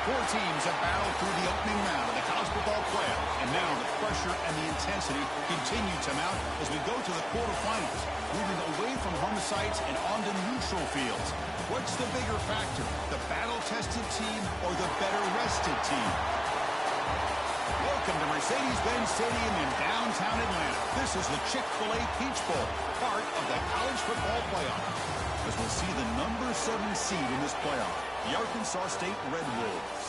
Four teams have battled through the opening round of the college football playoff, and now the pressure and the intensity continue to mount as we go to the quarterfinals, moving away from home sites and onto neutral fields. What's the bigger factor, the battle-tested team or the better-rested team? Welcome to Mercedes-Benz Stadium in downtown Atlanta. This is the Chick-fil-A Peach Bowl, part of the college football playoff, as we'll see the number 7 seed in this playoff, the Arkansas State Red Wolves,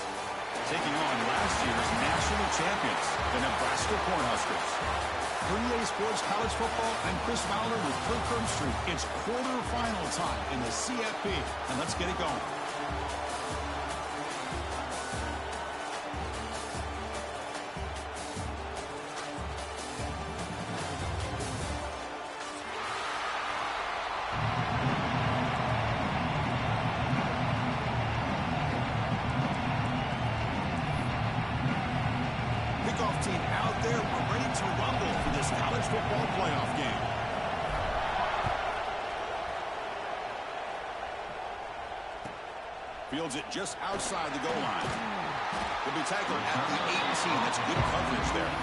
taking on last year's national champions, the Nebraska Cornhuskers. 3A Sports College Football, I'm Chris Fowler with Kirk Herbstreit. It's quarterfinal time in the CFP, and let's get it going. Team out there, we're ready to rumble for this college football playoff game. Fields it just outside the goal line. He'll be tackled at the 18. That's good coverage there.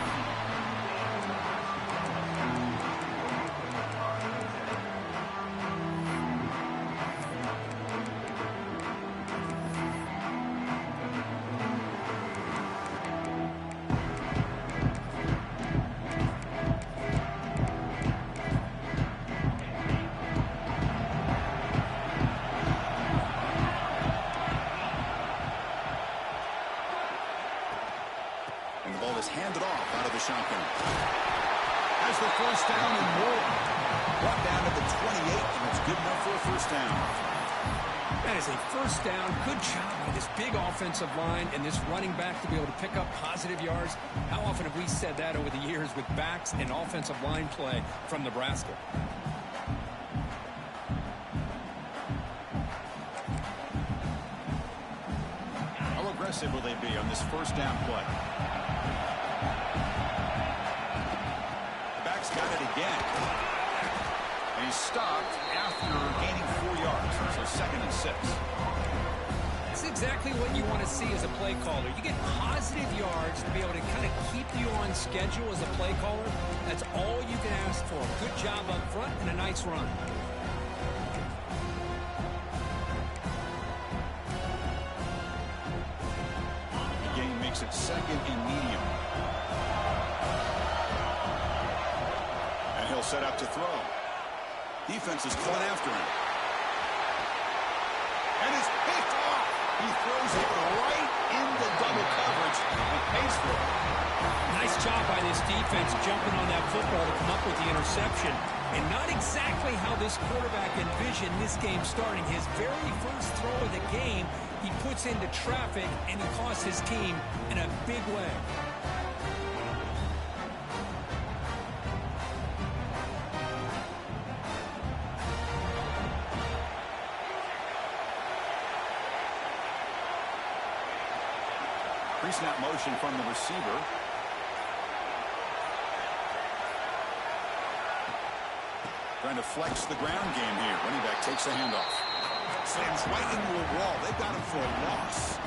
Handed off out of the shotgun. Has the first down and more. Brought down to the 28, and it's good enough for a first down. That is a first down. Good job by this big offensive line and this running back to be able to pick up positive yards. How often have we said that over the years with backs and offensive line play from Nebraska? How aggressive will they be on this first down play? Got it again. And he's stopped after gaining 4 yards. So 2nd and 6. That's exactly what you want to see as a play caller. You get positive yards to be able to kind of keep you on schedule as a play caller. That's all you can ask for. Good job up front and a nice run. The game makes it 2nd and medium. He'll set up to throw. Defense is caught after him. And it's picked off. He throws it right in the double coverage and pays for it. Nice job by this defense jumping on that football to come up with the interception. And not exactly how this quarterback envisioned this game starting. His very first throw of the game, he puts into traffic, and he costs his team in a big way. Pre-snap motion from the receiver. Trying to flex the ground game here. Running back takes the handoff. Slams right into a wall. They've got him for a loss.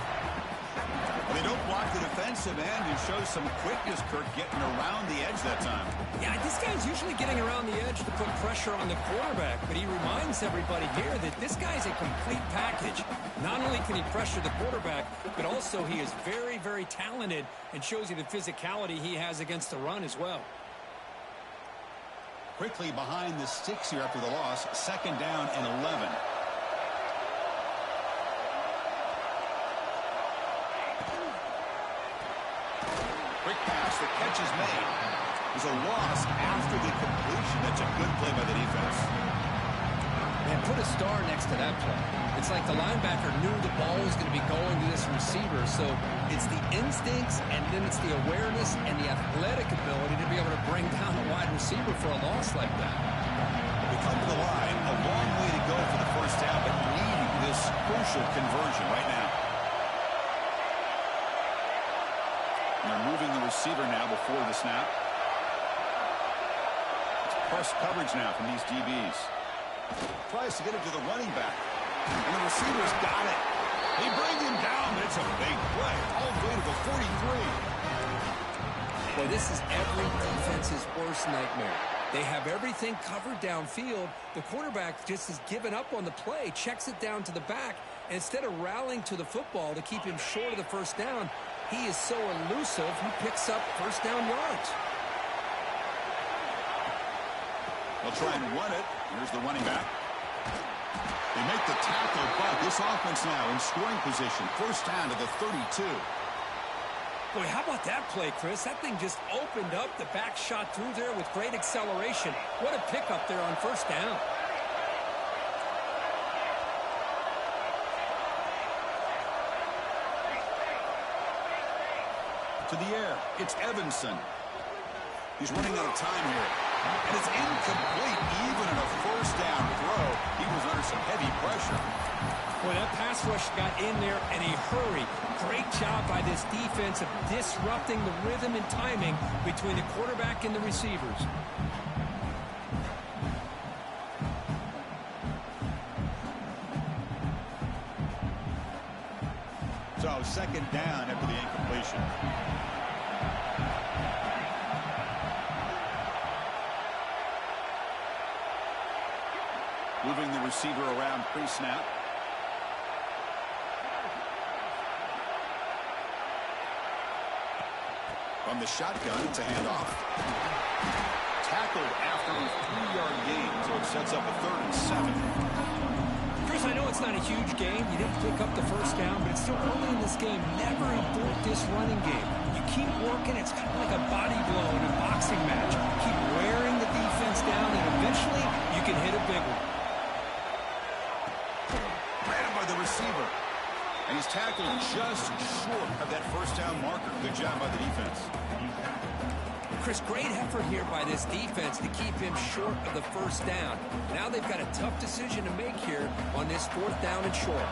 Well, they don't block the defensive end and show some quickness, Kirk, getting around the edge that time. Yeah, this guy's usually getting around the edge to put pressure on the quarterback, but he reminds everybody here that this guy's a complete package. Not only can he pressure the quarterback, but also he is very, very talented and shows you the physicality he has against the run as well. Quickly behind the sticks here after the loss, 2nd down and 11. Quick pass, the catch is made. There's a loss after the completion. That's a good play by the defense. Man, put a star next to that play. It's like the linebacker knew the ball was going to be going to this receiver, so it's the instincts and then it's the awareness and the athletic ability to be able to bring down a wide receiver for a loss like that. We come to the line, a long way to go for the first down, but needing this crucial conversion right now. And they're moving the receiver now before the snap. It's press coverage now from these DBs. Tries to get it to the running back. And the receiver's got it. They bring him down, but it's a big play. play, all the way to the 43. Boy, this is every defense's worst nightmare. They have everything covered downfield. The quarterback just has given up on the play, checks it down to the back, and instead of rallying to the football to keep him short of the first down, he is so elusive, he picks up first down yards. They'll try and run it. Here's the running back. They make the tackle, but this offense now in scoring position. First down to the 32. Boy, how about that play, Chris? That thing just opened up. The back shot through there with great acceleration. What a pickup there on first down. To the air, it's Evanson. He's running out of time here. And it's incomplete, even in a first down throw. He was under some heavy pressure. Boy, that pass rush got in there in a hurry. Great job by this defense of disrupting the rhythm and timing between the quarterback and the receivers. So second down after the incompletion. Moving the receiver around pre-snap. From the shotgun, it's a handoff. Tackled after a 3-yard gain, so it sets up a 3rd and 7. Chris, I know it's not a huge game. You didn't pick up the first down, but it's still early in this game. Never abort this running game. You keep working. It's kind of like a body blow in a boxing match. Keep wearing the defense down, and eventually you can hit a big one. Ran by the receiver. And he's tackled just short of that first down marker. Good job by the defense. Chris, great effort here by this defense to keep him short of the first down. Now they've got a tough decision to make here on this 4th down and short.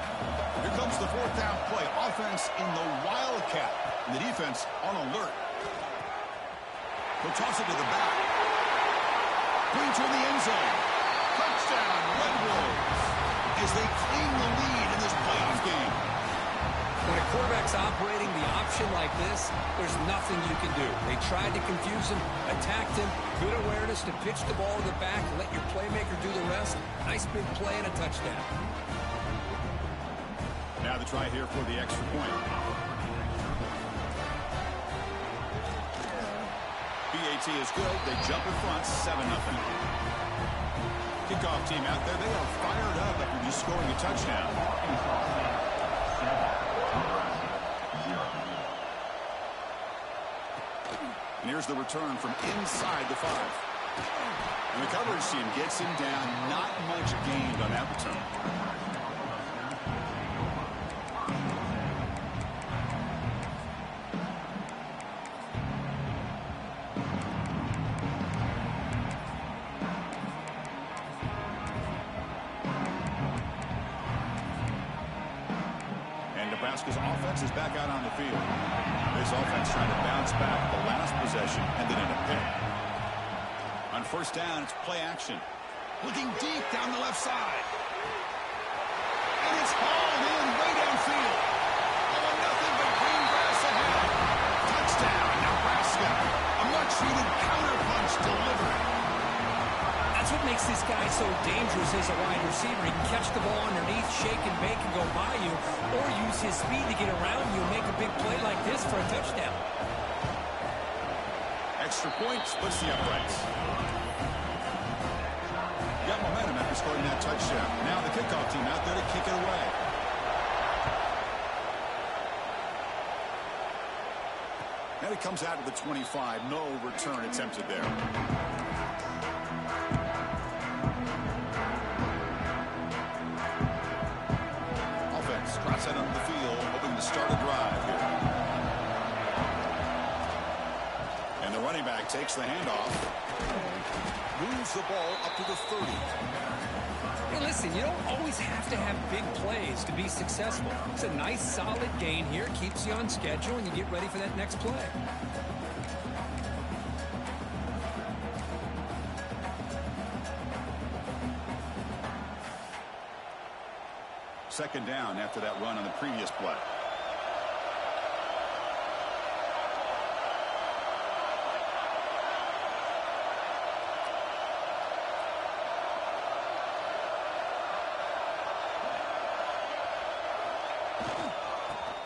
Here comes the 4th down play. Offense in the Wildcat. And the defense on alert. He'll toss it to the back. Bring to the end zone. Touchdown, Red Wolves. As they claim the lead in this playoff game. When a quarterback's operating the option like this, there's nothing you can do. They tried to confuse him, attacked him, good awareness to pitch the ball to the back, let your playmaker do the rest. Nice big play and a touchdown. Now the try here for the extra point. BAT is good. They jump in front, 7-0. Kickoff team out there, they are fired up after just scoring a touchdown. And here's the return from inside the 5. And the coverage team gets him down. Not much gained on that return. Nebraska's offense is back out on the field. This offense trying to bounce back the last possession and then in a pick. On first down, it's play action. Looking deep down the left side. And it's hauled in way downfield. Oh, nothing but green grass ahead. Touchdown, Nebraska. A much-needed counterpunch delivered. That's what makes this guy so dangerous as a wide receiver. He can catch the ball underneath, shake and bake and go by you, or use his speed to get around you and make a big play like this for a touchdown. Extra point splits the uprights. Got momentum after scoring that touchdown. Now the kickoff team out there to kick it away. And it comes out to the 25. No return attempted there. Trots out onto the field, hoping to start a drive here. And the running back takes the handoff. Moves the ball up to the 30. Hey, listen, you don't always have to have big plays to be successful. It's a nice, solid gain here. Keeps you on schedule, and you get ready for that next play. Second down after that run on the previous play.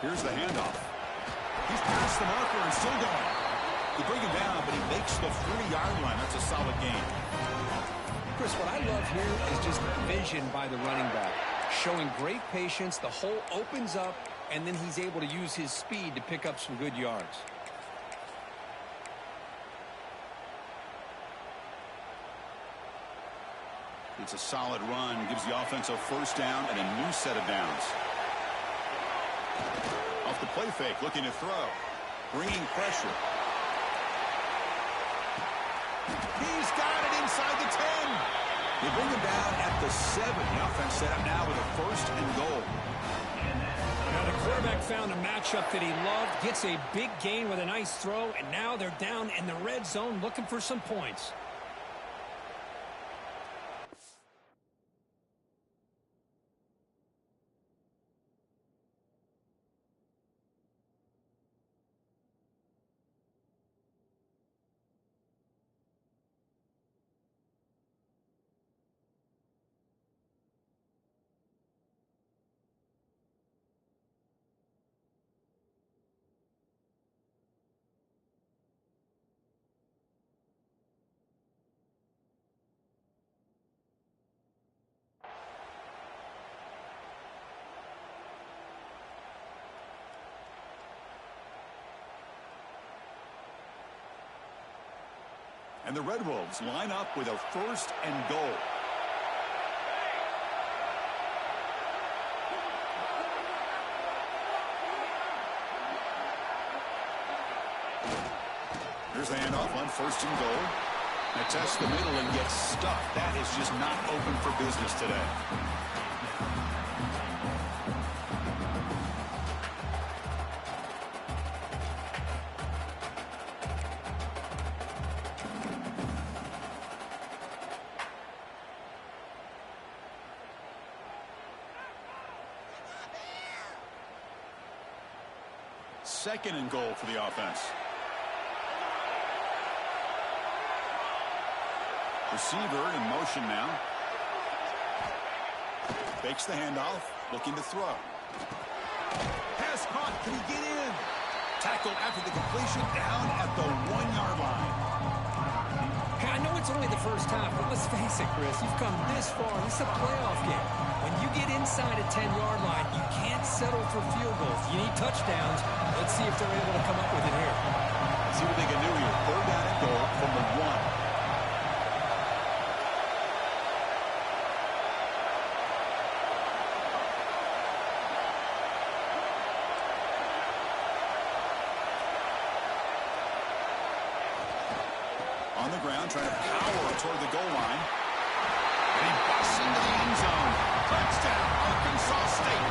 Here's the handoff. He's past the marker and still going. They bring him down, but he makes the 40-yard line. That's a solid gain. Chris, what I love here is just vision by the running back. Showing great patience, the hole opens up, and then he's able to use his speed to pick up some good yards. It's a solid run. Gives the offense a first down and a new set of downs. Off the play fake, looking to throw. Bringing pressure. He's got it inside the 10. They bring him down at the 7. The offense set up now with a first and goal. Now the quarterback found a matchup that he loved, gets a big gain with a nice throw, and now they're down in the red zone looking for some points. And the Red Wolves line up with a first and goal. Here's the handoff on first and goal. Now test the middle and gets stuffed. That is just not open for business today. Second and goal for the offense. Receiver in motion now. Fakes the handoff, looking to throw. Pass caught, can he get in? Tackled after the completion, down at the 1-yard line. Hey, I know it's only the first half, but let's face it, Chris, you've come this far. This is a playoff game. When you get inside a 10-yard line, you can't settle for field goals. You need touchdowns. Let's see if they're able to come up with it here. Let's see what they can do here. Third down and goal from the 1. On the ground, trying to power toward the goal line. And he busts into the end zone. Touchdown, Arkansas State.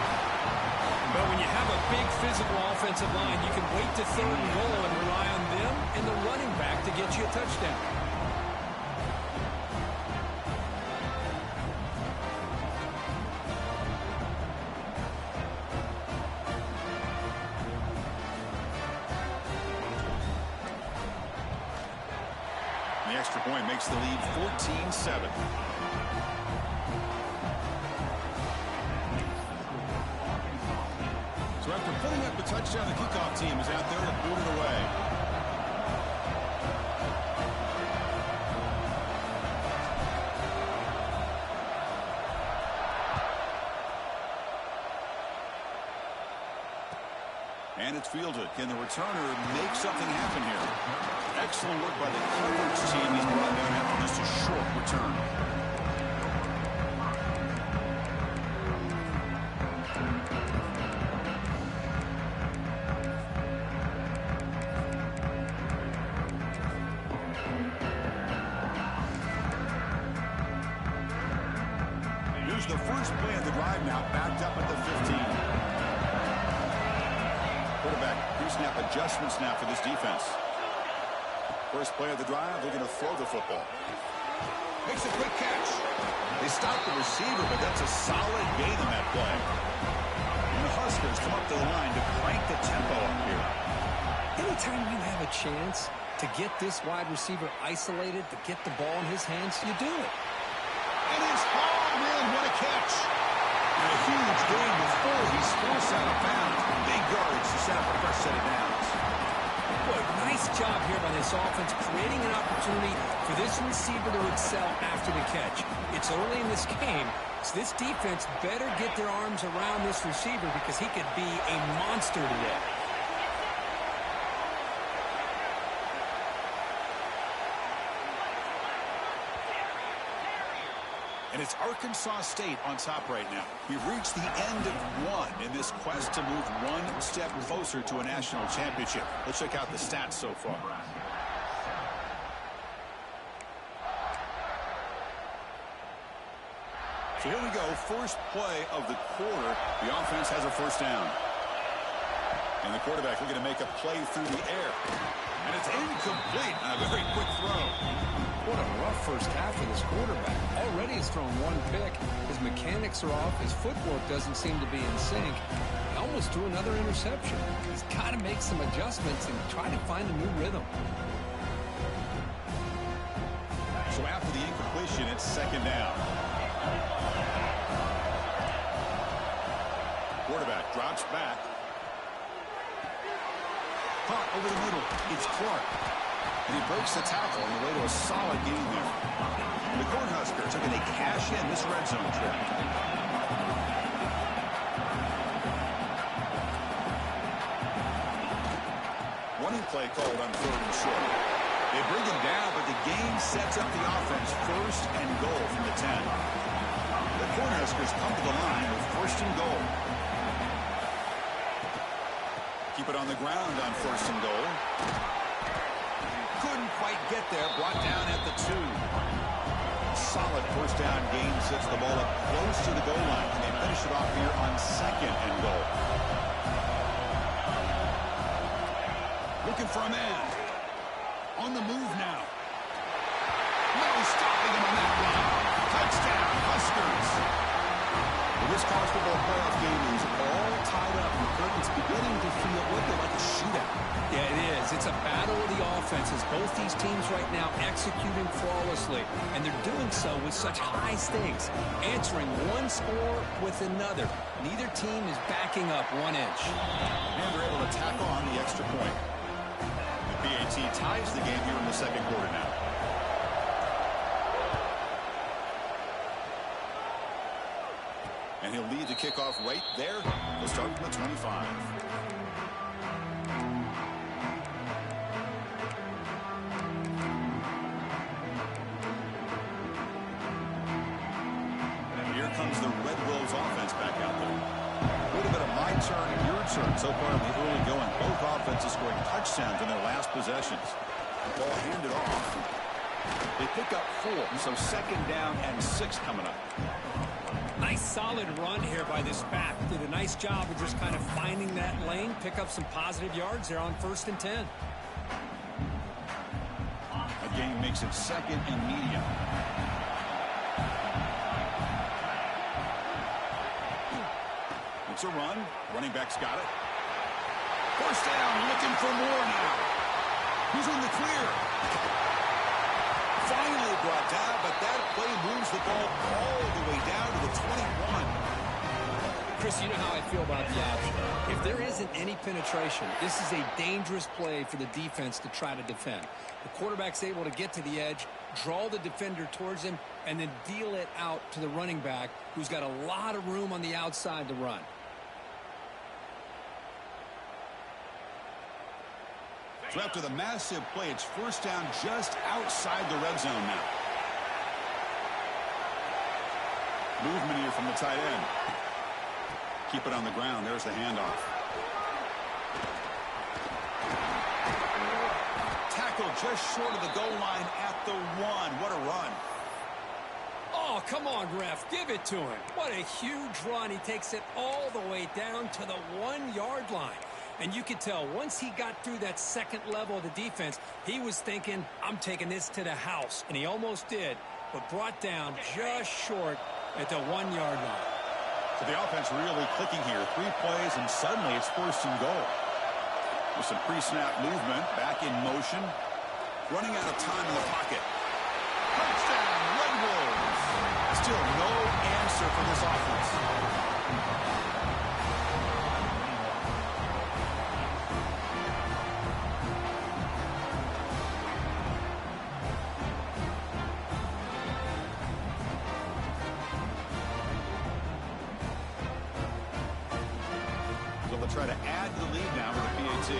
But when you have a big physical offensive line, you can wait to third and goal and rely on them and the running back to get you a touchdown. The extra point makes the lead 14-7. So after putting up the touchdown, the kickoff team is out there to boot it away. And it's fielded. Can the returner make something happen here? Excellent work by the coverage team. He's brought down after just a short return. Here's the first play of the drive now, backed up at the 15. Quarterback pre-snap adjustments now for this defense. First play of the drive, they're going to throw the football. Makes a quick catch. They stop the receiver, but that's a solid gain on that play. And the Huskers come up to the line to crank the tempo up here. Anytime you have a chance to get this wide receiver isolated, to get the ball in his hands, you do it. And it's hauled in. What a catch. And a huge gain before he's forced out of bounds. Big yardage to set up a fresh set of downs. Boy, nice job here by this offense, creating an opportunity for this receiver to excel after the catch. It's early in this game, so this defense better get their arms around this receiver because he could be a monster today. And it's Arkansas State on top right now. We've reached the end of one in this quest to move one step closer to a national championship. Let's check out the stats so far. So here we go, first play of the quarter. The offense has a first down. And the quarterback looking to make a play through the air. And it's incomplete on a very quick throw. What a rough first half for this quarterback. Already he's thrown one pick. His mechanics are off. His footwork doesn't seem to be in sync. He almost threw another interception. He's got to make some adjustments and try to find a new rhythm. So after the incompletion, it's second down. Quarterback drops back. Caught over the middle. It's Clark. And he breaks the tackle on the way to a solid game there. The Cornhuskers are going to cash in this red zone trip. Running play called on 3rd and short. They bring him down, but the game sets up the offense 1st and goal from the 10. The Cornhuskers come to the line with 1st and goal. Keep it on the ground on 1st and goal. Couldn't quite get there, brought down at the 2. Solid first down gain, sets the ball up close to the goal line. And they finish it off here on 2nd and goal. Looking for a man. On the move now. No stopping him on that one. Touchdown, Huskers. Well, this college football playoff game is all tied up, and it's beginning to feel like a shootout. Yeah, it is. It's a battle of the offenses. Both these teams right now executing flawlessly, and they're doing so with such high stakes, answering one score with another. Neither team is backing up 1 inch. And they're able to tack on the extra point. The PAT ties the game here in the second quarter now. And he'll lead the kickoff right there. We'll start from the 25. Comes the Red Wolves offense back out there. A little bit of my turn and your turn so far in the early going. Both offenses scoring touchdowns in their last possessions. The ball handed off. They pick up 4, so 2nd down and 6 coming up. Nice solid run here by this back. Did a nice job of just kind of finding that lane, pick up some positive yards there on 1st and 10. A gain makes it 2nd and medium. It's a run. Running back's got it. First down, looking for more now. Who's in the clear? Finally brought down, but that play moves the ball all the way down to the 21. Chris, you know how I feel about the option. If there isn't any penetration, this is a dangerous play for the defense to try to defend. The quarterback's able to get to the edge, draw the defender towards him, and then deal it out to the running back, who's got a lot of room on the outside to run. So after the massive play, it's first down just outside the red zone now. Movement here from the tight end. Keep it on the ground. There's the handoff. Tackle just short of the goal line at the 1. What a run. Oh, come on, ref. Give it to him. What a huge run. He takes it all the way down to the 1-yard line. And you could tell once he got through that second level of the defense, he was thinking, I'm taking this to the house. And he almost did, but brought down just short at the 1-yard line. So the offense really clicking here. 3 plays, and suddenly it's 1st and goal. With some pre-snap movement, back in motion. Running out of time in the pocket. Touchdown, Red Wolves. Still no answer for this offense. So they'll try to add to the lead now with a PAT.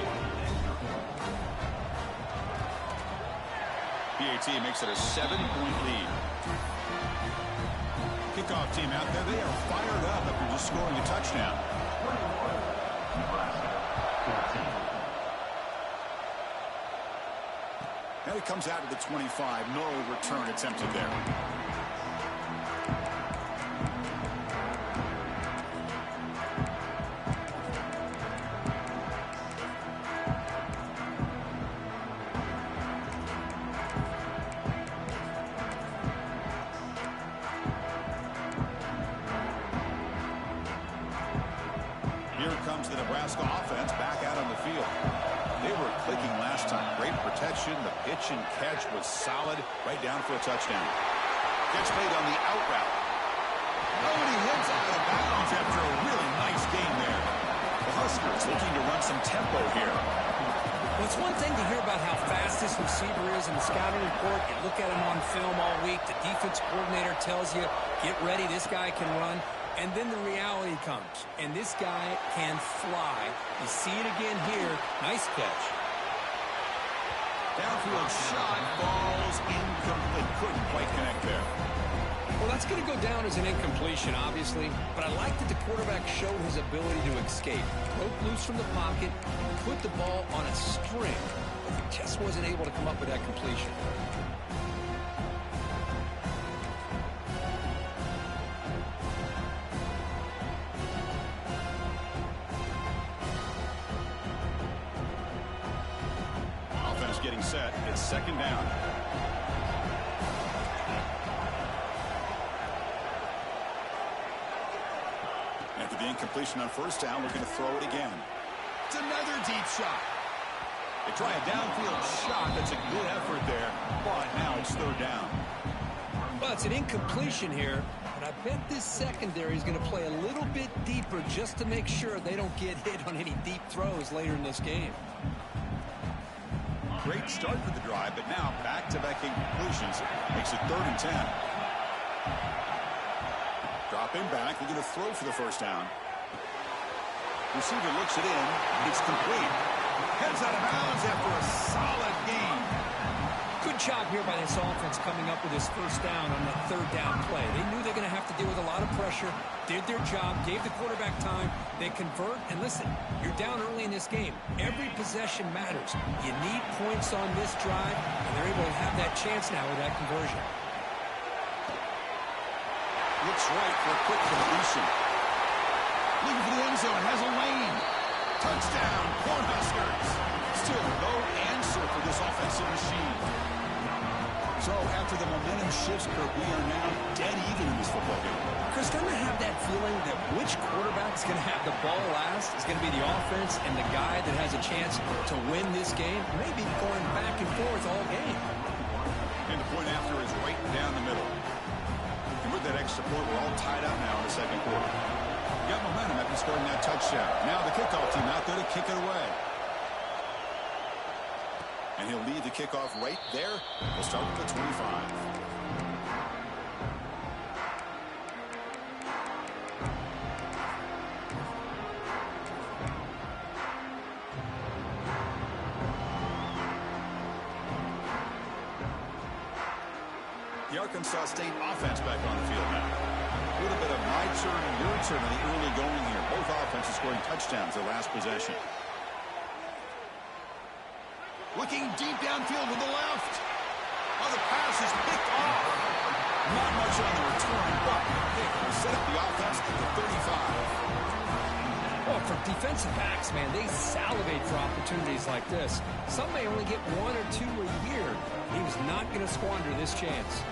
PAT makes it a 7-point lead. Kickoff team out there, they are fired up after just scoring a touchdown. And it comes out to the 25. No return attempted there. Here comes the Nebraska offense back out on the field. They were clicking last time. Great protection. The pitch and catch was solid. Right down for a touchdown. Gets made on the out route. Oh, and he heads out of bounds after a really nice game there. The Huskers looking to run some tempo here. Well, it's one thing to hear about how fast this receiver is in the scouting report. You look at him on film all week. The defense coordinator tells you, get ready, this guy can run. And then the reality comes, and this guy can fly. You see it again here. Nice catch. Downfield shot, falls incomplete. Couldn't quite connect there. Well, that's going to go down as an incompletion, obviously, but I like that the quarterback showed his ability to escape. Broke loose from the pocket, put the ball on a string, but he just wasn't able to come up with that completion. Getting set. It's second down. After the incompletion on first down, we're going to throw it again. It's another deep shot. They try a downfield shot. That's a good effort there, but now it's third down. Well, it's an incompletion here, but I bet this secondary is going to play a little bit deeper just to make sure they don't get hit on any deep throws later in this game. Great start for the drive, but now back-to-back incompletions makes it 3rd and 10. Dropping back, we're going to throw for the first down. Receiver looks it in, it's complete. Heads out of bounds after a solid game. Good job here by this offense coming up with his first down on that third down play. They knew they're going to have to deal with a lot of pressure, did their job, gave the quarterback time. They convert, and listen, you're down early in this game. Every possession matters. You need points on this drive, and they're able to have that chance now with that conversion. Looks right for a quick completion. Looking for the end zone, has a lane. Touchdown, Cornhuskers. Still no answer for this offensive machine. So after the momentum shifts, Kirk, we are now dead even in this football game. Chris, don't I have that feeling that which quarterback's going to have the ball last is going to be the offense and the guy that has a chance to win this game? Maybe going back and forth all game. And the point after is right down the middle. And with that extra point, we're all tied up now in the second quarter. Got momentum after scoring that touchdown. Now the kickoff team out there to kick it away. And he'll lead the kickoff right there. We'll start with the 25. The Arkansas State offense back on the field now. A little bit of my turn, your turn in the early going here. Both offenses scoring touchdowns their last possession. Looking deep downfield with the left. Oh, the pass is picked off. Not much on the return, but they set up the offense at the 35. Well, for defensive backs, man, they salivate for opportunities like this. Some may only get 1 or 2 a year. He was not going to squander this chance.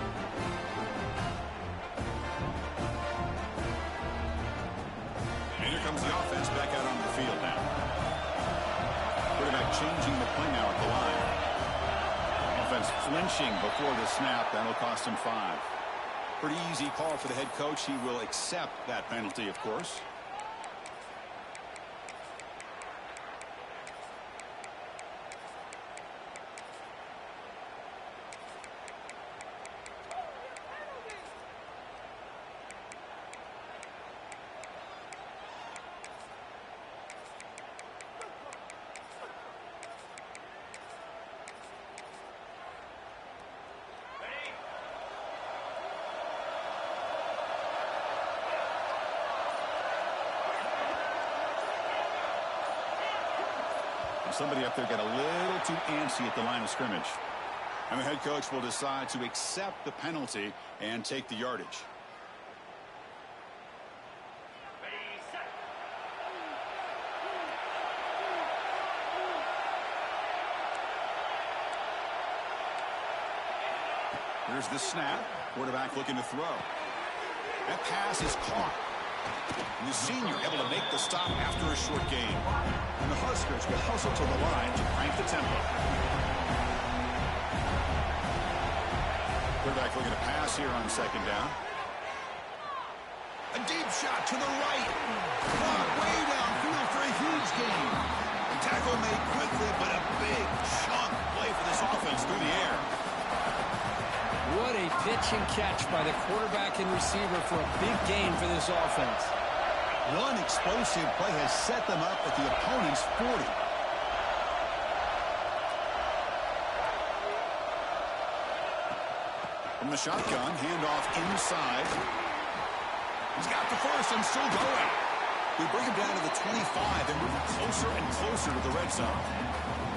And here comes the offense back out on the field now. Quarterback changing the play now at the line. Offense flinching before the snap. That'll cost him 5. Pretty easy call for the head coach. He will accept that penalty, of course. Somebody up there got a little too antsy at the line of scrimmage. And the head coach will decide to accept the penalty and take the yardage. Here's the snap. Quarterback looking to throw. That pass is caught. And the senior able to make the stop after a short gain. And the Huskers will hustle to the line to crank the tempo. Quarterback looking to pass here on second down. A deep shot to the right. Caught way downfield for a huge gain. The tackle made quickly, but a big chunk play for this offense through the air. What a pitch and catch by the quarterback and receiver for a big gain for this offense. One explosive play has set them up at the opponent's 40. From the shotgun, handoff inside. He's got the first and still going. We bring him down to the 25 and move closer and closer to the red zone.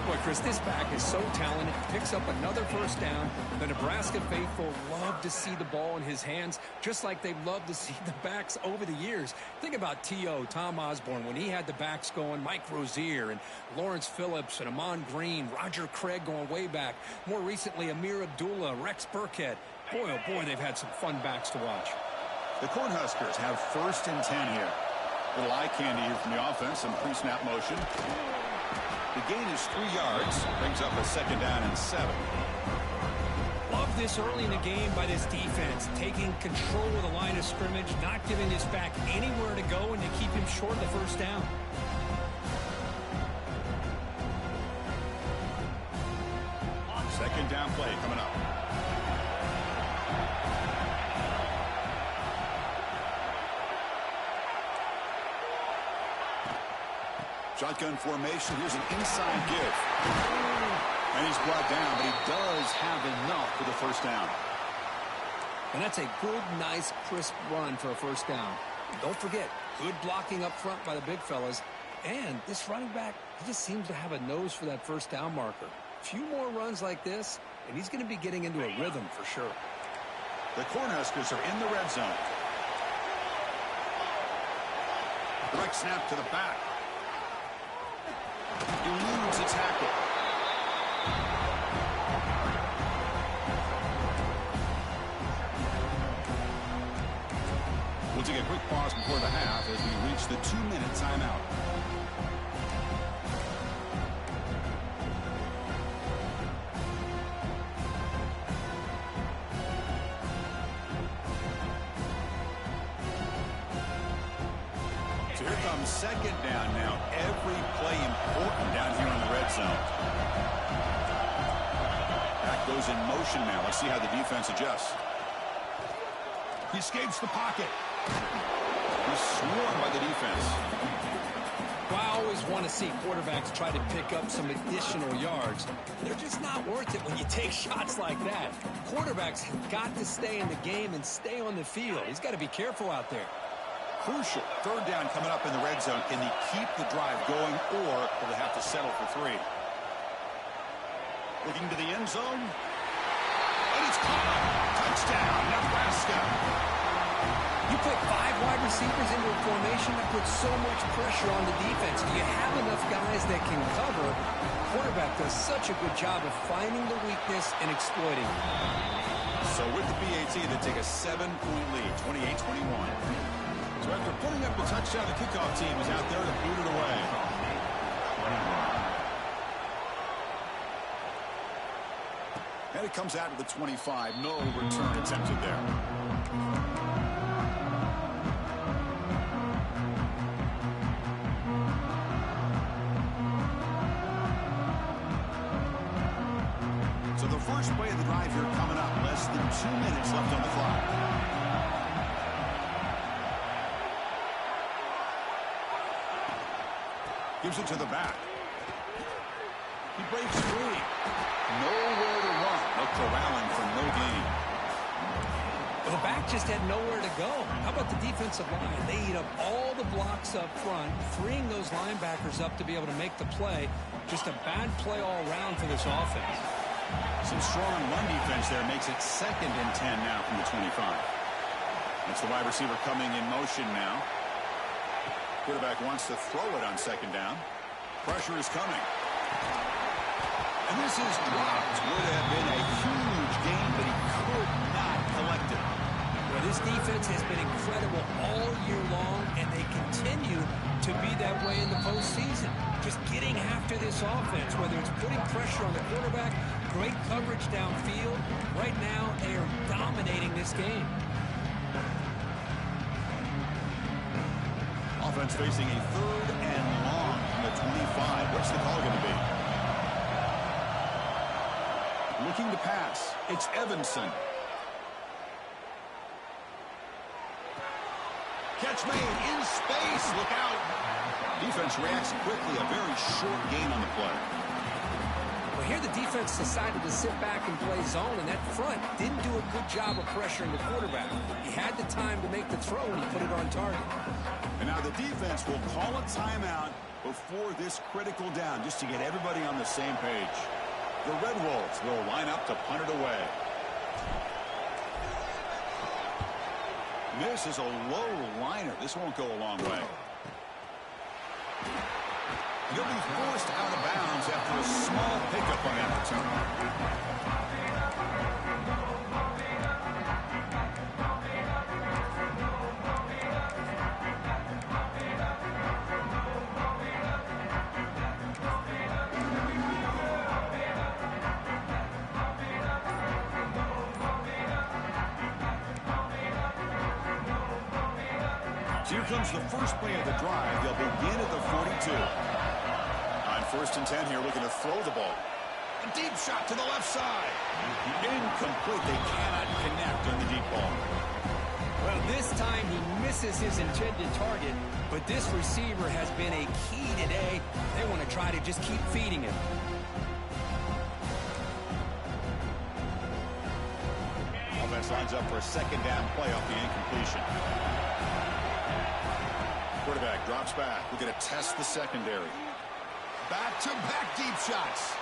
Boy, Chris, this back is so talented. Picks up another first down. The Nebraska faithful love to see the ball in his hands, just like they've loved to see the backs over the years. Think about T.O., Tom Osborne, when he had the backs going, Mike Rozier and Lawrence Phillips and Amon Green, Roger Craig going way back. More recently, Amir Abdullah, Rex Burkhead. Boy, oh boy, they've had some fun backs to watch. The Cornhuskers have 1st and 10 here. Little eye candy here from the offense, some pre-snap motion. The gain is 3 yards, brings up a second down and 7. Love this early in the game by this defense, taking control of the line of scrimmage, not giving this back anywhere to go, and to keep him short of the first down. Second down play coming up. Shotgun formation. Here's an inside give. And he's brought down, but he does have enough for the first down. And that's a good, nice, crisp run for a first down. Don't forget, good blocking up front by the big fellas. And this running back, he just seems to have a nose for that first down marker. A few more runs like this, and he's going to be getting into a rhythm for sure. The Cornhuskers are in the red zone. Direct snap to the back. Eludes a tackle. We'll take a quick pause before the half as we reach the 2-minute timeout. So here comes second down now. Every play important down here in the red zone. Back goes in motion now. Let's see how the defense adjusts. He escapes the pocket. He's swarmed by the defense. Well, I always want to see quarterbacks try to pick up some additional yards. They're just not worth it when you take shots like that. Quarterbacks have got to stay in the game and stay on the field. He's got to be careful out there. Crucial. Third down coming up in the red zone. Can he keep the drive going, or will they have to settle for 3? Looking to the end zone. And it's caught. Touchdown, Nebraska. You put 5 wide receivers into a formation that puts so much pressure on the defense. Do you have enough guys that can cover? Quarterback does such a good job of finding the weakness and exploiting. So with the BAT, they take a 7-point lead, 28-21. So after putting up the touchdown, the kickoff team is out there to boot it away. And it comes out to the 25. No return attempted there. So the first play of the drive here coming up. Less than 2 minutes left on the clock. Gives it to the back. He breaks free. Nowhere to run. No corralling for no gain. Oh, back just had nowhere to go. How about the defensive line? They eat up all the blocks up front, freeing those linebackers up to be able to make the play. Just a bad play all around for this offense. Some strong run defense there makes it 2nd and 10 now from the 25. It's the wide receiver coming in motion now. Quarterback wants to throw it on 2nd down. Pressure is coming. And this is dropped. Would have been a huge gain, but he could not collect it. Well, this defense has been incredible all year long, and they continue to be that way in the postseason. Just getting after this offense, whether it's putting pressure on the quarterback, great coverage downfield. Right now, they are dominating this game. Offense facing a 3rd and long from the 25. What's the call going to be? Looking to pass. It's Evanson. Catch made in space. Look out. Defense reacts quickly. A very short gain on the play. Well, here the defense decided to sit back and play zone, and that front didn't do a good job of pressuring the quarterback. He had the time to make the throw, and he put it on target. And now the defense will call a timeout before this critical down, just to get everybody on the same page. The Red Wolves will line up to punt it away. This is a low liner. This won't go a long way. He'll be forced out of bounds after a small pickup on that return. Here comes the first play of the drive. They'll begin at the 42. On 1st and 10 here, looking to throw the ball. A deep shot to the left side. Incomplete. They cannot connect on the deep ball. Well, this time he misses his intended target, but this receiver has been a key today. They want to try to just keep feeding him. Offense lines up for a 2nd down play off the incompletion. Quarterback drops back. We're going to test the secondary. Back-to-back deep shots.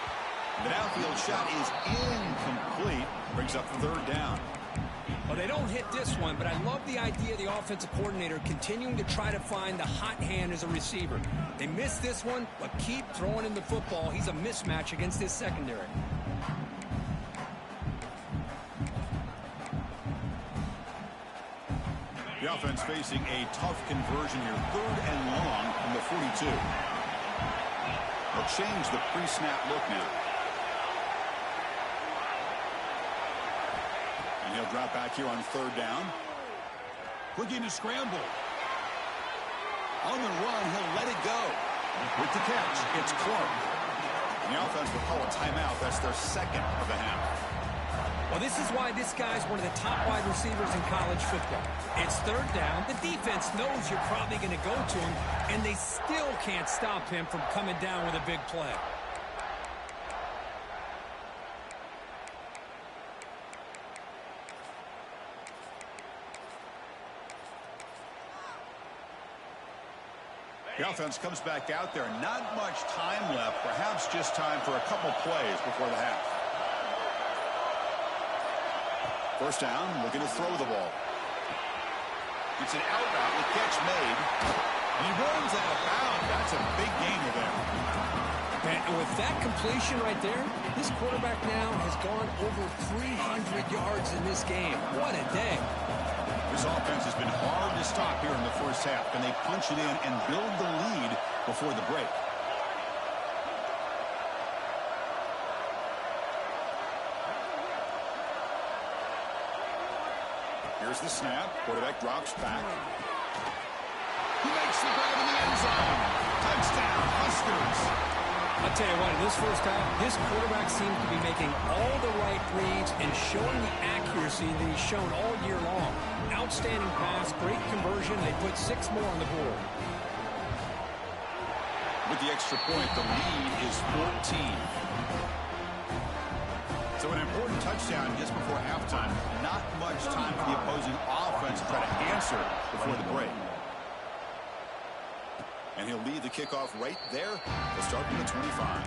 The downfield shot is incomplete. Brings up 3rd down. Well, they don't hit this one, but I love the idea of the offensive coordinator continuing to try to find the hot hand as a receiver. They missed this one, but keep throwing him the football. He's a mismatch against this secondary. The offense facing a tough conversion here. 3rd and long from the 42. They'll change the pre-snap look now. And he'll drop back here on 3rd down. Looking to scramble. On the run, he'll let it go. With the catch, it's Clark. And the offense will call a timeout. That's their 2nd of the half. Well, this is why this guy's one of the top wide receivers in college football. It's 3rd down. The defense knows you're probably going to go to him, and they still can't stop him from coming down with a big play. The offense comes back out there. Not much time left. Perhaps just time for a couple plays before the half. 1st down, looking to throw the ball. It's an out-route with catch made. And he runs out of bounds. That's a big gainer there. And with that completion right there, this quarterback now has gone over 300 yards in this game. What a day. This offense has been hard to stop here in the 1st half. Can they punch it in and build the lead before the break? Here's the snap. Quarterback drops back. He makes the grab in the end zone. Touchdown, Huskers. I'll tell you what, in this 1st half, this quarterback seems to be making all the right reads and showing the accuracy that he's shown all year long. Outstanding pass, great conversion. They put 6 more on the board. With the extra point, the lead is 14. So So an important touchdown just before halftime. Not much time for the opposing offense to try to answer before the break. And he'll lead the kickoff right there to start from the 25.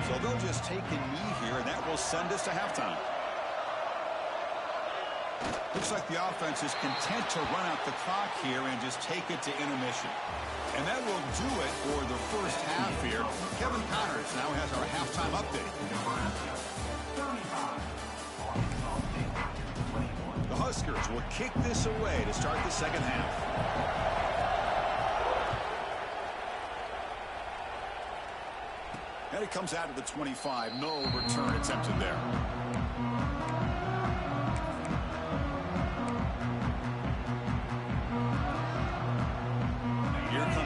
So they'll just take a knee here, and that will send us to halftime. Looks like the offense is content to run out the clock here and just take it to intermission. And that will do it for the first half here. Kevin Connors now has our halftime update. The Huskers will kick this away to start the second half. And it comes out of the 25. No return attempted there.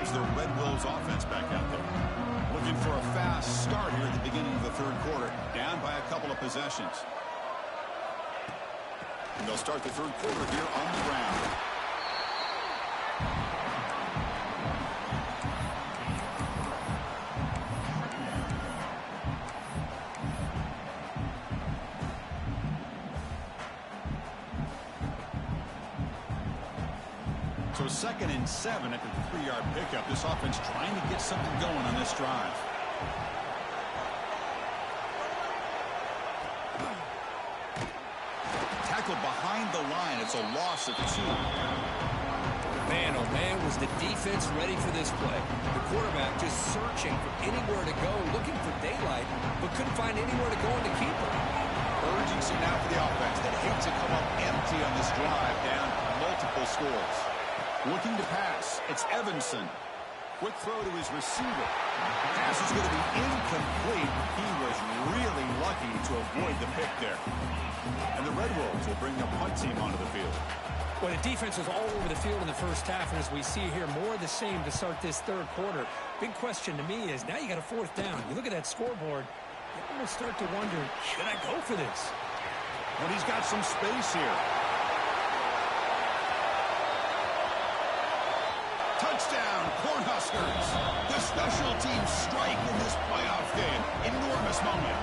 The Red Wolves offense back out there. Looking for a fast start here at the beginning of the third quarter. Down by a couple of possessions. And they'll start the third quarter here on the ground. So 2nd and 7 after the 3-yard pickup. This offense trying to get something going on this drive. Tackled behind the line. It's a loss of 2. Man, oh man, was the defense ready for this play. The quarterback just searching for anywhere to go, looking for daylight, but couldn't find anywhere to go in the keeper. Urgency now for the offense that hate to come up empty on this drive, down multiple scores. Looking to pass. It's Evanson. Quick throw to his receiver. Pass is going to be incomplete. He was really lucky to avoid the pick there. And the Red Wolves will bring the punt team onto the field. Well, the defense was all over the field in the first half, and as we see here, more of the same to start this third quarter. Big question to me is, now you got a 4th down. You look at that scoreboard, you're going to start to wonder, should I go for this? Well, he's got some space here. Touchdown, Cornhuskers. The special teams strike in this playoff game. Enormous moment.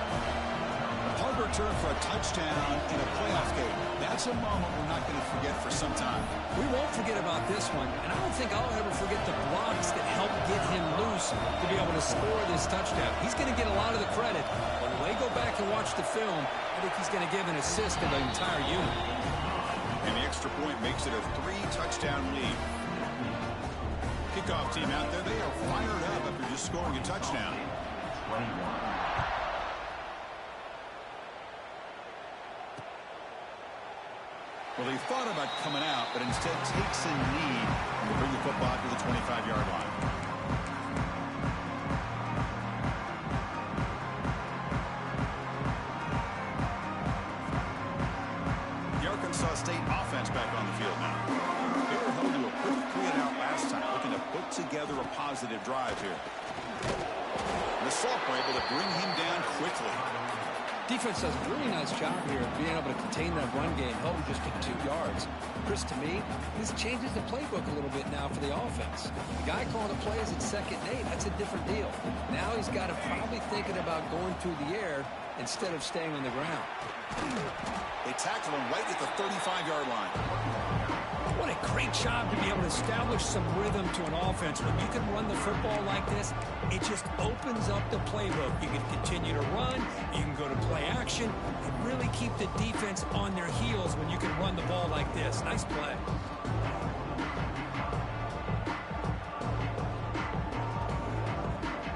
A punt return for a touchdown in a playoff game. That's a moment we're not going to forget for some time. We won't forget about this one, and I don't think I'll ever forget the blocks that helped get him loose to be able to score this touchdown. He's going to get a lot of the credit, but when they go back and watch the film, I think he's going to give an assist to the entire unit. And the extra point makes it a 3-touchdown lead. Kickoff team out there, they are fired up after just scoring a touchdown. Well, they thought about coming out, but instead takes a knee to bring the football to the 25-yard line. The Arkansas State offense back on the field now. They were held to a quick 3-and-out last time, looking to put together a positive drive here. And the Salt were able to bring him down quickly. Defense does a really nice job here of being able to contain that run game, held just to 2 yards. Chris, to me, this changes the playbook a little bit now for the offense. The guy calling the plays at 2nd and 8, that's a different deal. Now he's got to probably thinking about going through the air instead of staying on the ground. They tackle him right at the 35-yard line. What a great job to be able to establish some rhythm to an offense. When you can run the football like this, it just opens up the playbook. You can continue to run, you can go to play action, and really keep the defense on their heels when you can run the ball like this. Nice play.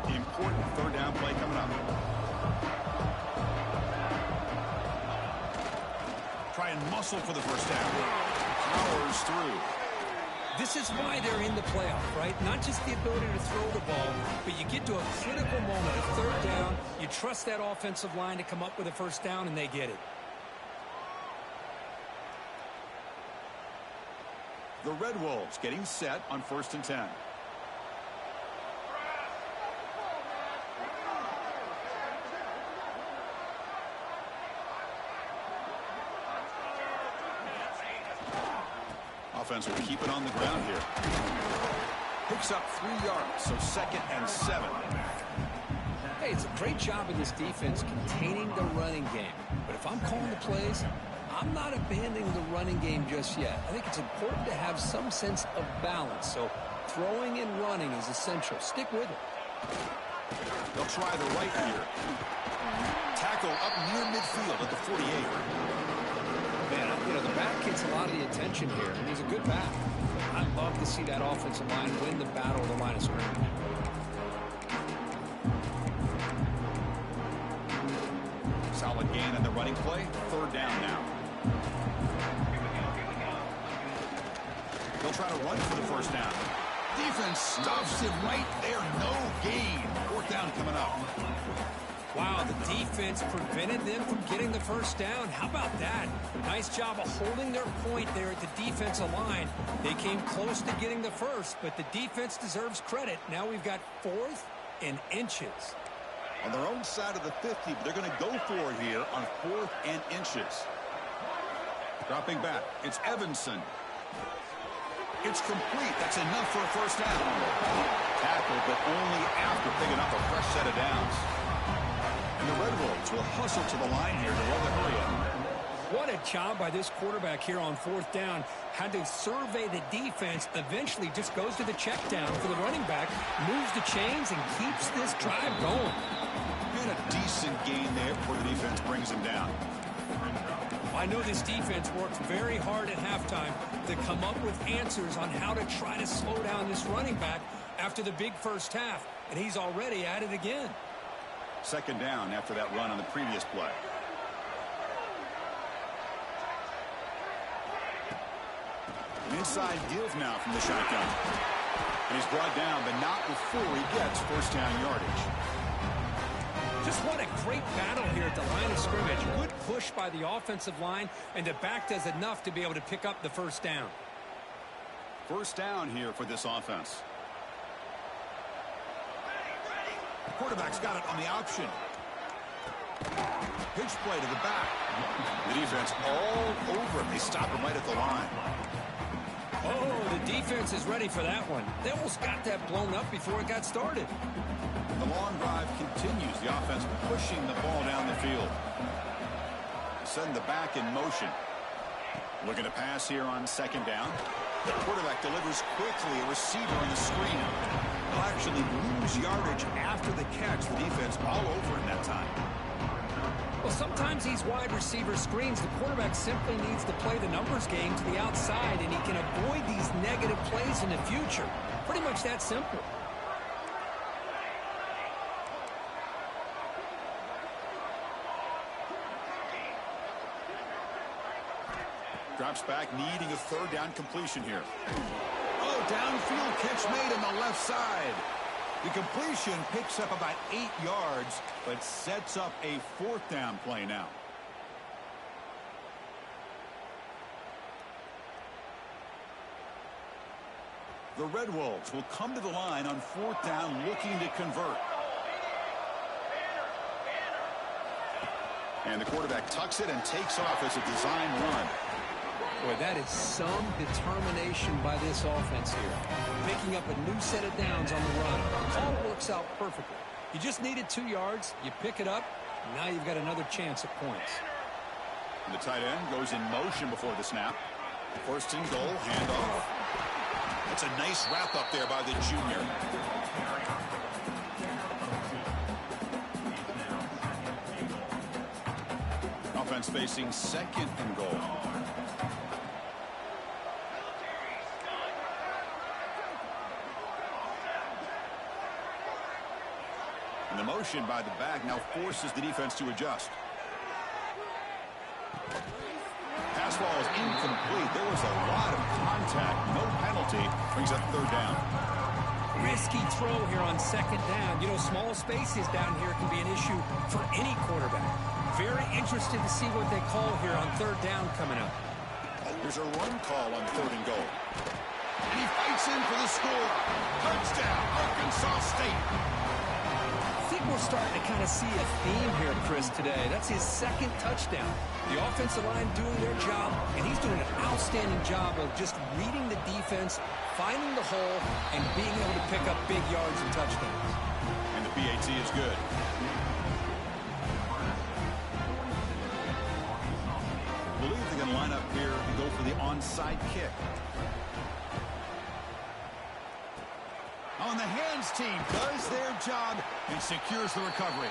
The important 3rd down play coming up. Try and muscle for the first down. Powers through. This is why they're in the playoff, right? Not just the ability to throw the ball, but you get to a critical moment, a 3rd down. You trust that offensive line to come up with a first down, and they get it. The Red Wolves getting set on 1st and 10. Offense will keep it on the ground here. Picks up 3 yards, so 2nd and 7. Hey, it's a great job of this defense containing the running game. But if I'm calling the plays, I'm not abandoning the running game just yet. I think it's important to have some sense of balance. So throwing and running is essential. Stick with it. They'll try the right here. Tackle up near midfield at the 48. Man, you know, the back gets a lot of the attention here, and he's a good back. I'd love to see that offensive line win the battle of the line of scrimmage. Solid gain on the running play. 3rd down now. They'll try to run for the 1st down. Defense stops him right there. No gain. 4th down coming up. Wow, the defense prevented them from getting the 1st down. How about that? Nice job of holding their point there at the defensive line. They came close to getting the 1st, but the defense deserves credit. Now we've got 4th and inches. On their own side of the 50, but they're going to go for it here on 4th and inches. Dropping back, it's Evanson. It's complete. That's enough for a 1st down. Tackle, but only after picking up a fresh set of downs. And the Red Wolves will hustle to the line here to run the hurry up. What a job by this quarterback here on 4th down. Had to survey the defense. Eventually just goes to the check down for the running back. Moves the chains and keeps this drive going. And a decent gain there before the defense brings him down. I know this defense worked very hard at halftime to come up with answers on how to try to slow down this running back after the big 1st half. And he's already at it again. 2nd down after that run on the previous play. An inside give now from the shotgun. And he's brought down, but not before he gets 1st down yardage. Just what a great battle here at the line of scrimmage. Good push by the offensive line, and the back does enough to be able to pick up the 1st down. 1st down here for this offense. The quarterback's got it on the option. Pitch play to the back. The defense all over him. They stop him right at the line. Oh, the defense is ready for that one. They almost got that blown up before it got started. The long drive continues. The offense pushing the ball down the field. Send the back in motion. Looking to pass here on 2nd down. The quarterback delivers quickly. A receiver on the screen. He'll actually lose yardage after the catch. The defense all over him that time. Well, sometimes these wide receiver screens, the quarterback simply needs to play the numbers game to the outside, and he can avoid these negative plays in the future. Pretty much that simple. Drops back, needing a 3rd down completion here. Oh, downfield catch made on the left side. The completion picks up about 8 yards, but sets up a 4th down play now. The Red Wolves will come to the line on 4th down, looking to convert. And the quarterback tucks it and takes off as a design run. Boy, that is some determination by this offense here. Picking up a new set of downs on the run. It all works out perfectly. You just needed 2 yards. You pick it up. And now you've got another chance at points. And the tight end goes in motion before the snap. 1st and goal, handoff. That's a nice wrap up there by the junior. Offense facing 2nd and goal. And the motion by the back now forces the defense to adjust. Pass ball is incomplete. There was a lot of contact. No penalty. Brings up 3rd down. Risky throw here on 2nd down. You know, small spaces down here can be an issue for any quarterback. Very interested to see what they call here on 3rd down coming up. There's a run call on 3rd and goal. And he fights in for the score. Touchdown, Arkansas State. I think we're starting to kind of see a theme here, Chris, today. That's his second touchdown. The offensive line doing their job, and he's doing an outstanding job of just reading the defense, finding the hole, and being able to pick up big yards and touchdowns. And the PAT is good. I believe they're going to line up here and go for the onside kick. On the hands team does their job and secures the recovery.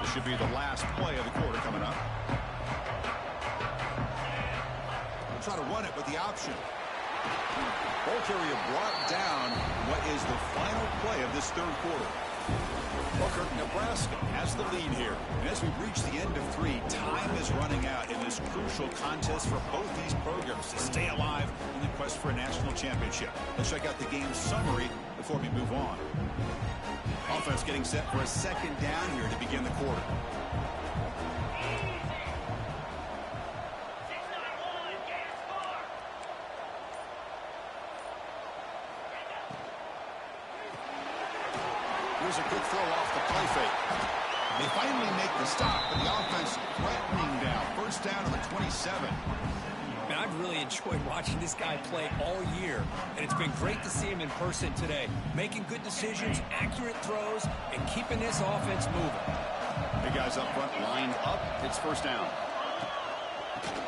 This should be the last play of the quarter coming up. We'll try to run it with the option. Ball carrier brought down what is the final play of this third quarter. Booker, Nebraska has the lead here. And as we reach the end of 3, time is running out in this crucial contest for both these programs to stay alive in the quest for a national championship. Let's check out the game summary before we move on. Offense getting set for a second down here to begin the quarter. Here's a good throw off the play fake. They finally make the stop, but the offense threatening down. First down to the 27. Man, I've really enjoyed watching this guy play all year, and it's been great to see him in person today. Making good decisions, accurate throws, and keeping this offense moving. Big guys up front lined up. It's first down.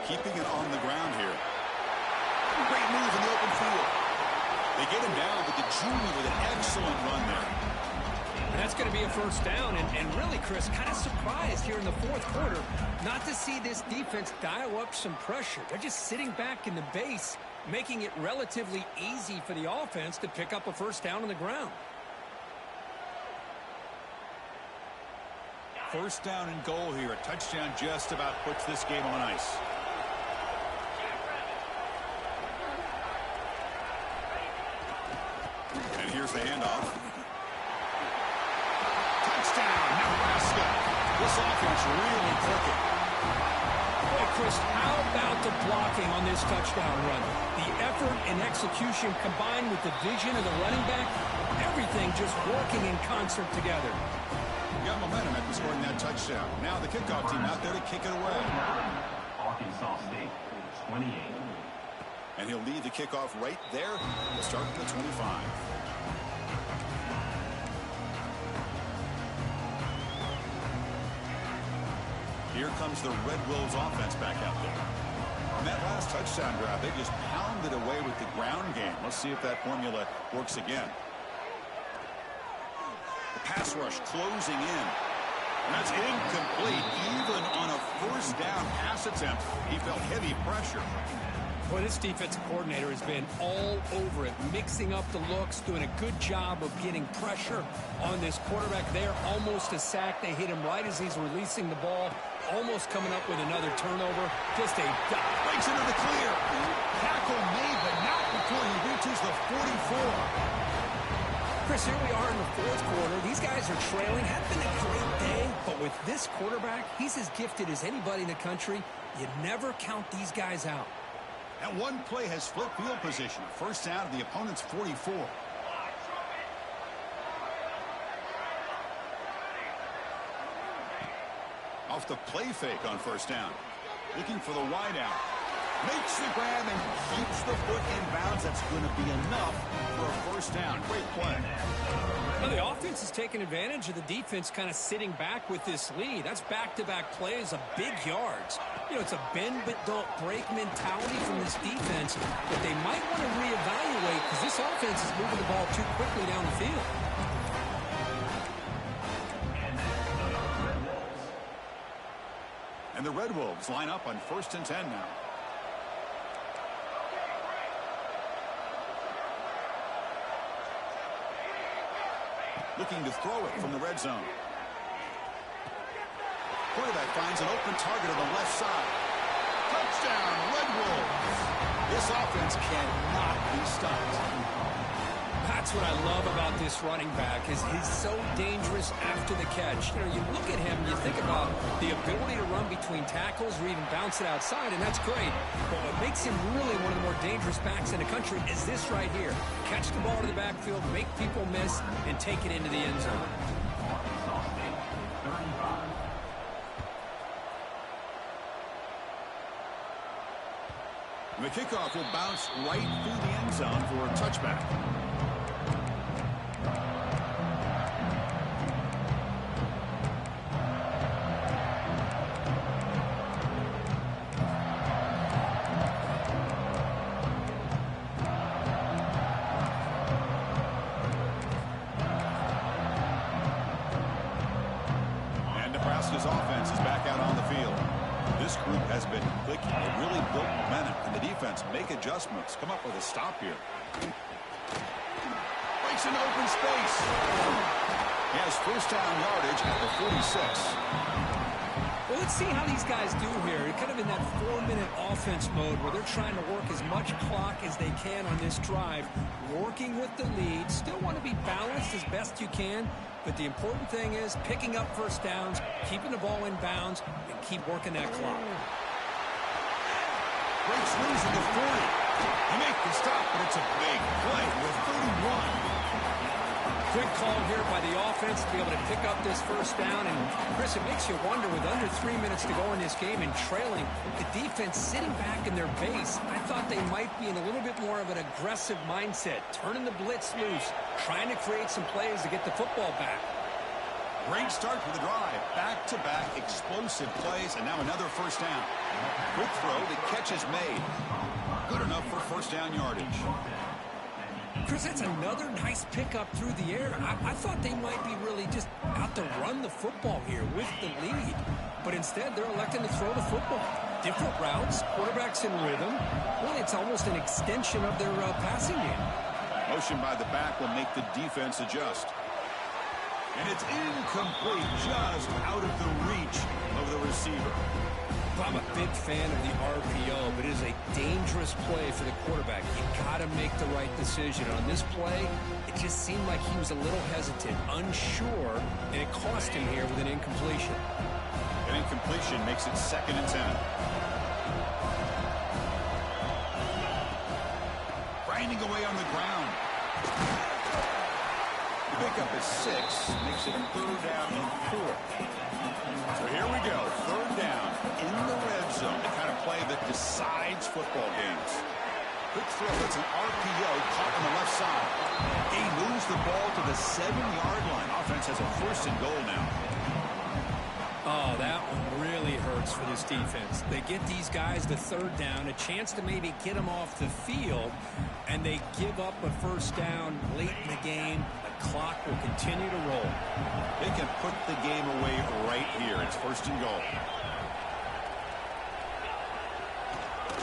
Keeping it on the ground here. Great move in the open field. They get him down, but the junior with an excellent run there. That's going to be a first down, and really, Chris, kind of surprised here in the fourth quarter not to see this defense dial up some pressure. They're just sitting back in the base, making it relatively easy for the offense to pick up a first down on the ground. First down and goal here. A touchdown just about puts this game on ice. And here's the handoff. Touchdown, Nebraska. This offense really clicking. Boy, Chris, how about the blocking on this touchdown run? The effort and execution combined with the vision of the running back, everything just working in concert together. Got momentum after scoring that touchdown. Now the kickoff team out there to kick it away. Arkansas State, 28. And he'll lead the kickoff right there. We'll start from the 25. Here comes the Red Wolves offense back out there. And that last touchdown drive, they just pounded away with the ground game. Let's see if that formula works again. The pass rush closing in. And that's incomplete. Even on a first down pass attempt, he felt heavy pressure. Boy, this defensive coordinator has been all over it, mixing up the looks, doing a good job of getting pressure on this quarterback there. Almost a sack. They hit him right as he's releasing the ball. Almost coming up with another turnover. Just a dot. Breaks into the clear. Tackle made, but not before he reaches the 44. Chris, here we are in the fourth quarter. These guys are trailing. Had been a great day, but with this quarterback, he's as gifted as anybody in the country. You never count these guys out. That one play has flipped field position. First down to the opponent's 44. Off the play fake on first down. Looking for the wide out. Makes the grab and keeps the foot in bounds. That's going to be enough for a first down. Great play. Well, the offense is taking advantage of the defense kind of sitting back with this lead. That's back-to-back plays of big yards. You know, it's a bend but don't break mentality from this defense that they might want to reevaluate because this offense is moving the ball too quickly down the field. And the Red Wolves line up on 1st and 10 now. Looking to throw it from the red zone. Quarterback finds an open target on the left side. Touchdown, Red Wolves. This offense cannot be stopped. That's what I love about this running back is he's so dangerous after the catch. You know, you look at him, you think about the ability to run between tackles or even bounce it outside, and that's great. But what makes him really one of the more dangerous backs in the country is this right here. Catch the ball to the backfield, make people miss, and take it into the end zone. The kickoff will bounce right through the end zone for a touchback. And Nebraska's offense is back out on the field. This group has been clicking. They really built momentum, and the defense make adjustments. Come up with a stop here. Breaks into open space. He has first down yardage at the 46. Well, let's see how these guys do here. They're kind of in that 4-minute offense mode where they're trying to work as much clock as they can on this drive, working with the lead. Still want to be balanced as best you can, but the important thing is picking up first downs, keeping the ball in bounds, and keep working that clock. Breaks loose at the 40. He makes the stop, but it's a big play with 31. Quick call here by the offense to be able to pick up this first down. And, Chris, it makes you wonder, with under 3 minutes to go in this game and trailing, the defense sitting back in their base, I thought they might be in a little bit more of an aggressive mindset, turning the blitz loose, trying to create some plays to get the football back. Great start for the drive. Back-to-back explosive plays, and now another first down. Quick throw, the catch is made. Good enough for first down yardage. Chris, that's another nice pickup through the air. I thought they might be really just out to run the football here with the lead. But instead, they're electing to throw the football. Different routes, quarterbacks in rhythm. Well, it's almost an extension of their passing game. Motion by the back will make the defense adjust. And it's incomplete, just out of the reach of the receiver. I'm a big fan of the RPO, but it is a dangerous play for the quarterback. You got to make the right decision. On this play, it just seemed like he was a little hesitant, unsure, and it cost him here with an incompletion. An incompletion makes it 2nd and 10. Grinding away on the ground. The pickup is 6, makes it 3rd down and 4. So here we go, 3rd down in the red zone, the kind of play that decides football games. Quick throw, it's an RPO caught on the left side. He moves the ball to the 7-yard line. Offense has a 1st and goal now. Oh, that one really hurts for this defense. They get these guys the 3rd down, a chance to maybe get them off the field, and they give up a first down late in the game. The clock will continue to roll. They can put the game away right here. It's 1st and goal.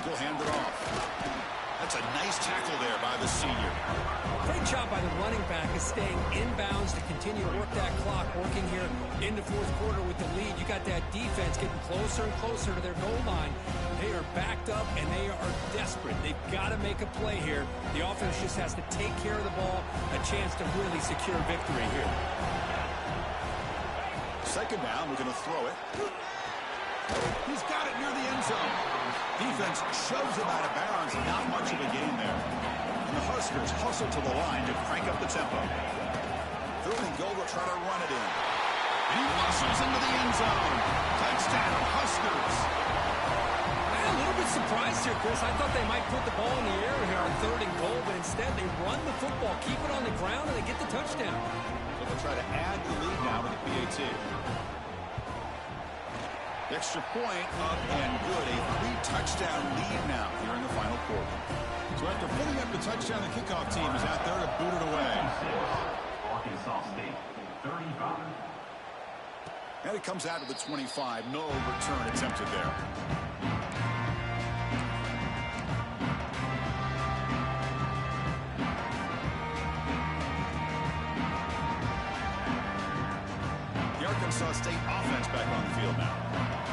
He'll hand it off. That's a nice tackle there by the senior. Great job by the running back is staying inbounds to continue to work that clock, working here in the 4th quarter with the lead. You got that defense getting closer and closer to their goal line. They are backed up, and they are desperate. They've got to make a play here. The offense just has to take care of the ball, a chance to really secure victory here. 2nd down, we're going to throw it. He's got it near the end zone. Defense shoves him out of bounds. Not much of a gain there. And the Huskers hustle to the line to crank up the tempo. 3rd and goal, will try to run it in. And he muscles into the end zone. Touchdown, Huskers. I'm a little bit surprised here, Chris. I thought they might put the ball in the air here on 3rd and goal, but instead they run the football, keep it on the ground, and they get the touchdown. So they'll try to add the lead now with the PAT. Extra point up and good. A 3-touchdown lead now here in the final quarter. So after putting up the touchdown, the kickoff team is out there to boot it away. Arkansas State, 35. And it comes out of the 25. No return attempted there. The Arkansas State offense back on the field now.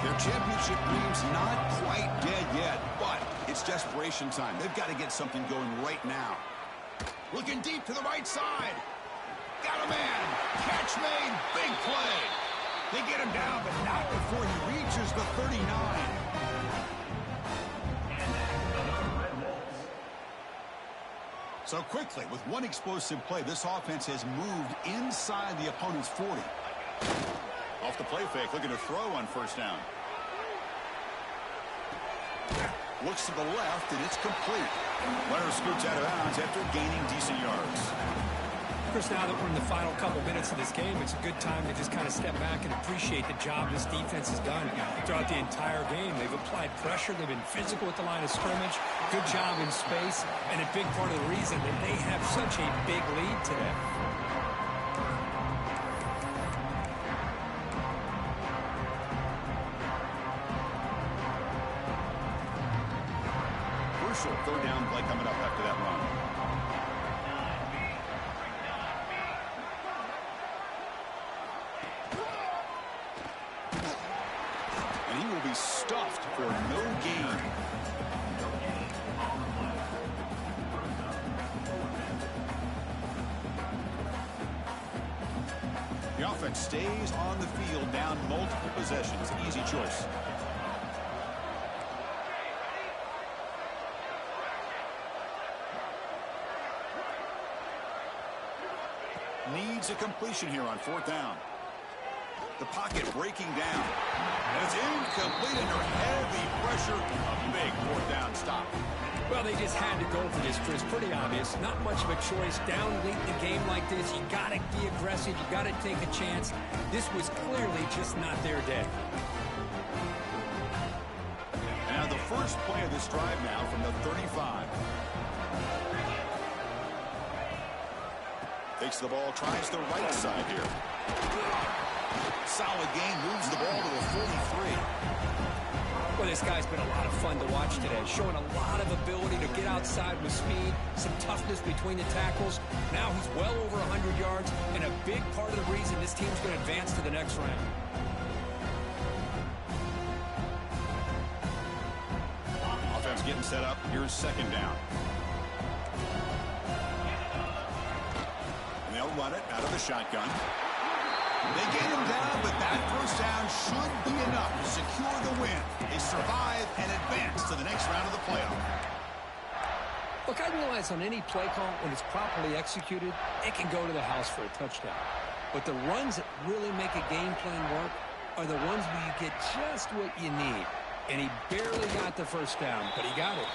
Their championship dream's not quite dead yet, but it's desperation time. They've got to get something going right now. Looking deep to the right side. Got a man. Catch made. Big play. They get him down, but not before he reaches the 39. So quickly, with one explosive play, this offense has moved inside the opponent's 40. Off the play fake, looking to throw on first down. Looks to the left, and it's complete. Runner scoots out of bounds after gaining decent yards. Chris, now that we're in the final couple minutes of this game, it's a good time to just kind of step back and appreciate the job this defense has done throughout the entire game. They've applied pressure. They've been physical at the line of scrimmage. Good job in space. And a big part of the reason that they have such a big lead today. Crucial third down play coming up after that run. He will be stuffed for no gain. The offense stays on the field down multiple possessions. Easy choice. Needs a completion here on fourth down. The pocket breaking down. And it's incomplete under heavy pressure. A big fourth down stop. Well, they just had to go for this, Chris. Pretty obvious. Not much of a choice. Down late in a game like this, you got to be aggressive. You got to take a chance. This was clearly just not their day. Now the first play of this drive now from the 35. Takes the ball, tries the right side here. Solid gain, moves the ball to the 43. Well, this guy's been a lot of fun to watch today, showing a lot of ability to get outside with speed, some toughness between the tackles. Now he's well over 100 yards, and a big part of the reason this team's going to advance to the next round. Offense getting set up. Here's second down. And they'll run it out of the shotgun. They get him down, but that first down should be enough to secure the win. They survive and advance to the next round of the playoff. Look, I realize on any play call, when it's properly executed, it can go to the house for a touchdown. But the runs that really make a game plan work are the ones where you get just what you need. And he barely got the first down, but he got it.